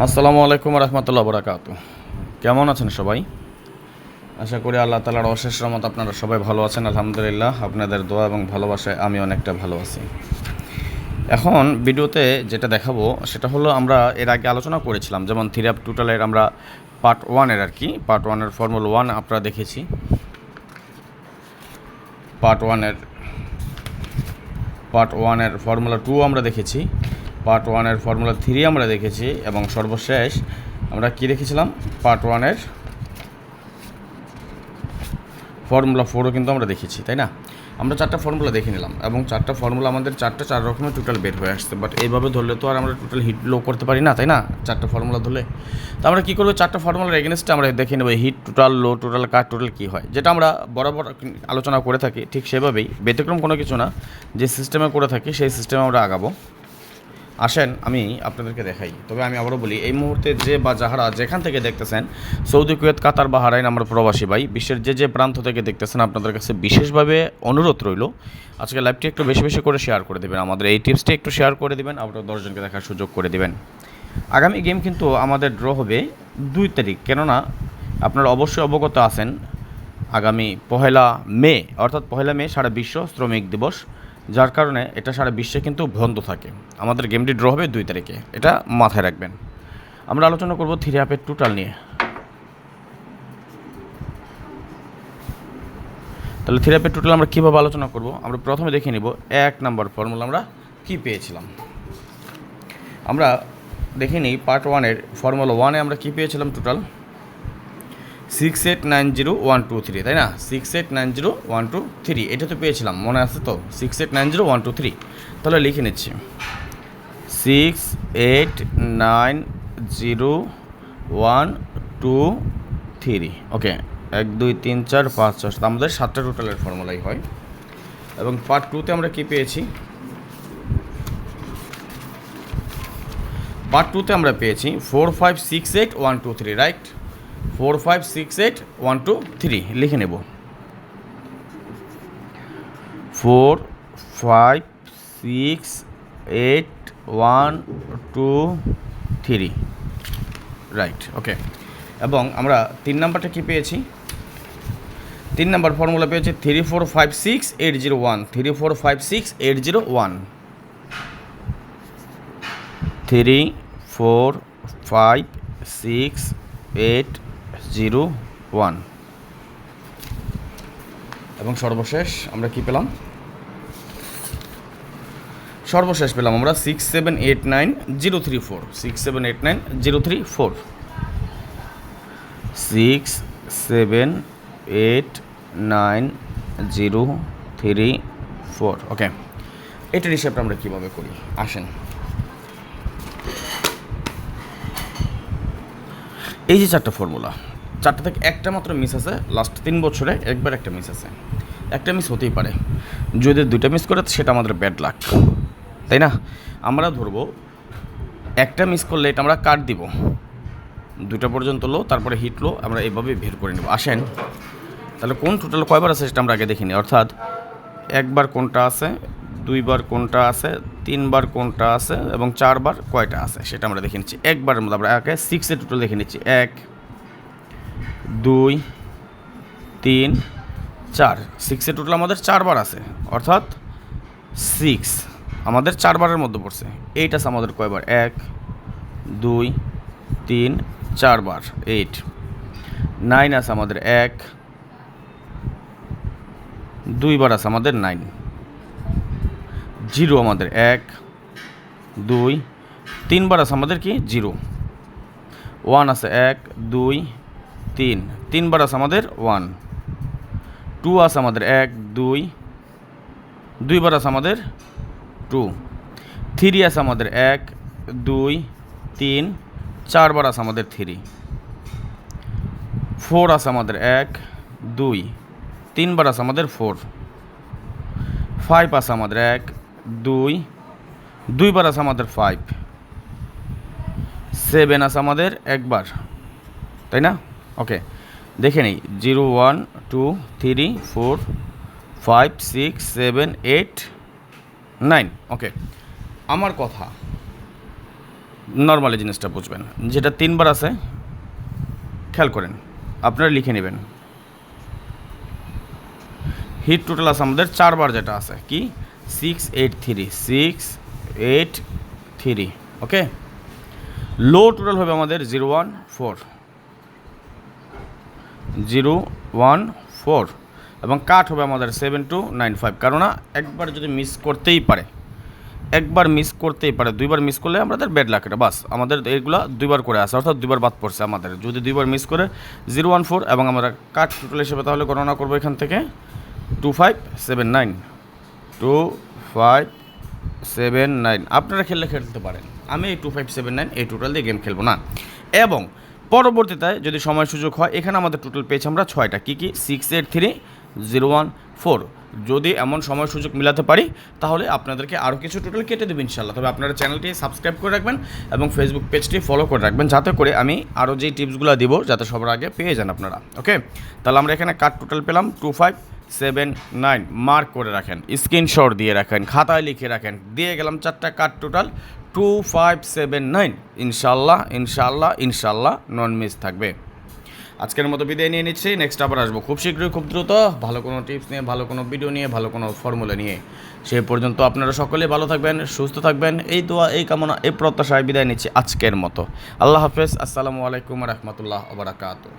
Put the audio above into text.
আসসালামু আলাইকুম রহমতুল্লাহ বরাকাতু। কেমন আছেন সবাই? আশা করি আল্লাহ তাআলার অশেষ রহমত আপনারা সবাই ভালো আছেন। আলহামদুলিল্লাহ, আপনাদের দোয়া এবং ভালোবাসায় আমি অনেকটা ভালো আছি। এখন ভিডিওতে যেটা দেখাবো সেটা হলো, আমরা এর আগে আলোচনা করেছিলাম, যেমন থ্রি আপ টোটালের আমরা পার্ট ওয়ানের পার্ট ওয়ানের ফর্মুলা ওয়ান আপনারা দেখেছি, পার্ট ওয়ানের ফর্মুলা টু আমরা দেখেছি, পার্ট ওয়ানের ফর্মুলা থ্রি আমরা দেখেছি, এবং সর্বশেষ আমরা কি দেখেছিলাম, পার্ট ওয়ানের ফর্মুলা ফোরও কিন্তু আমরা দেখেছি, তাই না? আমরা চারটা ফর্মুলা দেখে নিলাম, এবং চারটা ফর্মুলা আমাদের চার রকমের টোটাল বের হয়ে আসছে। বাট এইভাবে ধরলে তো আর আমরা টোটাল হিট লো করতে পারি না, তাই না? চারটা ফর্মুলা ধরলে তো আমরা কী করবো, চারটা ফর্মুলার এগেনস্টে আমরা দেখে নেব হিট টোটাল, লো টোটাল, কাট টোটাল কী হয়, যেটা আমরা বরাবর আলোচনা করে থাকি। ঠিক সেভাবেই, ব্যতিক্রম কোনো কিছু না, যে সিস্টেমে করে থাকি সেই সিস্টেমে আমরা আগাবো। আসেন আমি আপনাদেরকে দেখাই। তবে আমি আবারও বলি, এই মুহূর্তে যে বা যাহারা যেখান থেকে দেখতেছেন, সৌদি, কুয়েত, কাতার, বাহরাইন, আমরা প্রবাসী ভাই, বিশ্বের যে প্রান্ত থেকে দেখতেছেন, আপনাদের কাছে বিশেষভাবে অনুরোধ রইল, আজকে লাইভটি একটু বেশি বেশি করে শেয়ার করে দেবেন, আমাদের এই টিপসটি একটু শেয়ার করে দেবেন, আপনারা 10 জনকে দেখার সুযোগ করে দেবেন। আগামী গেম কিন্তু আমাদের ড্র হবে 2 তারিখ, কেননা আপনারা অবশ্যই অবগত আছেন, আগামী 1 মে, অর্থাৎ 1 মে সারা বিশ্ব শ্রমিক দিবস, যার কারণে এটা সারা বিশ্বে কিন্তু বন্ধ থাকে। আমাদের গেমটি ড্র হবে 2 তারিখে, এটা মাথায় রাখবেন। আমরা আলোচনা করব থ্রি আপের টোটাল নিয়ে। তাহলে থ্রি আপের টোটাল আমরা কীভাবে আলোচনা করব, আমরা প্রথমে দেখে নিব 1 নম্বর ফর্মুলা আমরা কী পেয়েছিলাম। আমরা দেখে নিই পার্ট ওয়ানের ফর্মুলা ওয়ানে আমরা কী পেয়েছিলাম, টোটাল 6890-123, তাই না? 6890-123 এটা তো পেয়েছিলাম, মনে আছে তো? 6890-123, তাহলে লিখে নিচ্ছি 6890-123। ওকে, 1 2 3 4 5 6, আমাদের 7টা টোটালের ফর্মুলাই হয়। এবং পার্ট টুতে আমরা কী পেয়েছি, পার্ট টুতে আমরা পেয়েছি 4568-123, রাইট? 4568-123 লিখে নেব, 4568-123, রাইট? ওকে। এবং আমরা 3 নাম্বারটা কি পেয়েছি, 3 নাম্বার ফর্মুলা পেয়েছি 3456801, 3456801, 3456801। এবং সর্বশেষ আমরা কি পেলাম, সর্বশেষ পেলাম আমরা 6789-034, 6789-034, 6789-034। ওকে, এটার হিসাবটা আমরা কীভাবে করি, আসেন। এই যে চারটা ফর্মুলা, চারটা থেকে একটা মাত্র মিস আছে, লাস্ট 3 বছরে একবার একটা মিস আছে। একটা মিস হতেই পারে, যদি 2টা মিস করে সেটা আমাদের ব্যাড লাক, তাই না? আমরা ধরবো একটা মিস করলে এটা আমরা কাট দিব, 2টা পর্যন্ত লো, তারপরে হিট লো, আমরা এইভাবে বের করে নেব। আসেন তাহলে কোন টোটাল কয়বার আছে সেটা আমরা আগে দেখিনি, অর্থাৎ একবার কোনটা আছে, 2বার কোনটা আছে, 3বার কোনটা আছে, এবং 4বার কয়টা আছে সেটা আমরা দেখে নিচ্ছি। একবারের মধ্যে আমরা আগে 6 এর টোটাল দেখে নিচ্ছি, 1 2 3 4, 6 এর টোটাল আমাদের 4বার আছে, অর্থাৎ 6 আমাদের 4বারের মধ্যে পড়ছে। এইট আছে আমাদের কয়বার, 1 2 3 4বার, 8। 9 আছে আমাদের 1 2বার আছে আমাদের 9। 0 আমাদের 1 2 3বার আছে আমাদের কি 0। 1 আছে 1 2 3, 3বার আছে আমাদের 1। 2 আছে আমাদের 1 2, 2বার আছে আমাদের 2। 3 আছে আমাদের 1 2 3, 4বার আছে আমাদের 3। 4 আছে আমাদের 1 2, 3বার আছে আমাদের 4। 5 আছে আমাদের 1 2, 2বার আছে আমাদের 5। 7 আছে আমাদের একবার, তাই না? ওকে, দেখে নিই 0 1 2 3 4 5 6 7 8 9। ওকে, আমার কথা নর্মালি জিনিসটা বুঝবেন। যেটা 3 বার আছে খেয়াল করেন, আপনারা লিখে নেবেন। হিট টোটাল আছে আমাদের 4 বার, যেটা আছে কি 683 ওকে। লো টোটাল হবে আমাদের 014 এবং কাট হবে আমাদের 7295। কারণ একবার যদি মিস করতেই পারে, 2বার মিস করলে আমাদের ব্যাড লাক, এটা বাস আমাদের এইগুলো 2বার করে আসে, অর্থাৎ 2বার বাদ পড়ছে আমাদের। যদি 2বার মিস করে 014 এবং আমরা কাট টোটাল হিসেবে তাহলে গণনা করবো এখান থেকে 2579। আপনারা খেলতে পারেন, আমি এই 2579 এই টোটাল দিয়ে গেম খেলবো না। এবং পরবর্তীতে যদি সময় সুযোগ হয়, এখানে আমাদের টোটাল পেয়েছি আমরা 6টা, কী 683014। যদি এমন সময় সুযোগ মিলাতে পারি তাহলে আপনাদেরকে আরও কিছু টোটাল কেটে দেবেন ইনশাল্লাহ। তবে আপনারা চ্যানেলটি সাবস্ক্রাইব করে রাখবেন এবং ফেসবুক পেজটি ফলো করে রাখবেন, যাতে করে আমি আরও যেই টিপসগুলো দিব যাতে সবার আগে পেয়ে যান আপনারা। ওকে, তাহলে আমরা এখানে কাট টোটাল পেলাম 2579। মার্ক করে রাখেন, স্ক্রিনশট দিয়ে রাখেন, খাতায় লিখে রাখেন। দিয়ে গেলাম 4টা কাট টোটাল 2579। ইনশাল্লাহ নন মিস থাকবে। আজকের মতো বিদায় নিয়ে নিচ্ছি, নেক্সট আবার আসবো খুব শীঘ্রই, খুব দ্রুত, ভালো কোনো টিপস নিয়ে, ভালো কোনো ভিডিও নিয়ে, ভালো কোনো ফর্মুলা নিয়ে। সেই পর্যন্ত আপনারা সকলে ভালো থাকবেন, সুস্থ থাকবেন, এই দোয়া, এই কামনা, এই প্রত্যাশায় বিদায় নিচ্ছি আজকের মতো। আল্লাহ হাফেজ, আসসালামু আলাইকুম রহমতুল্লাহ ওয়া বারাকাতুহু।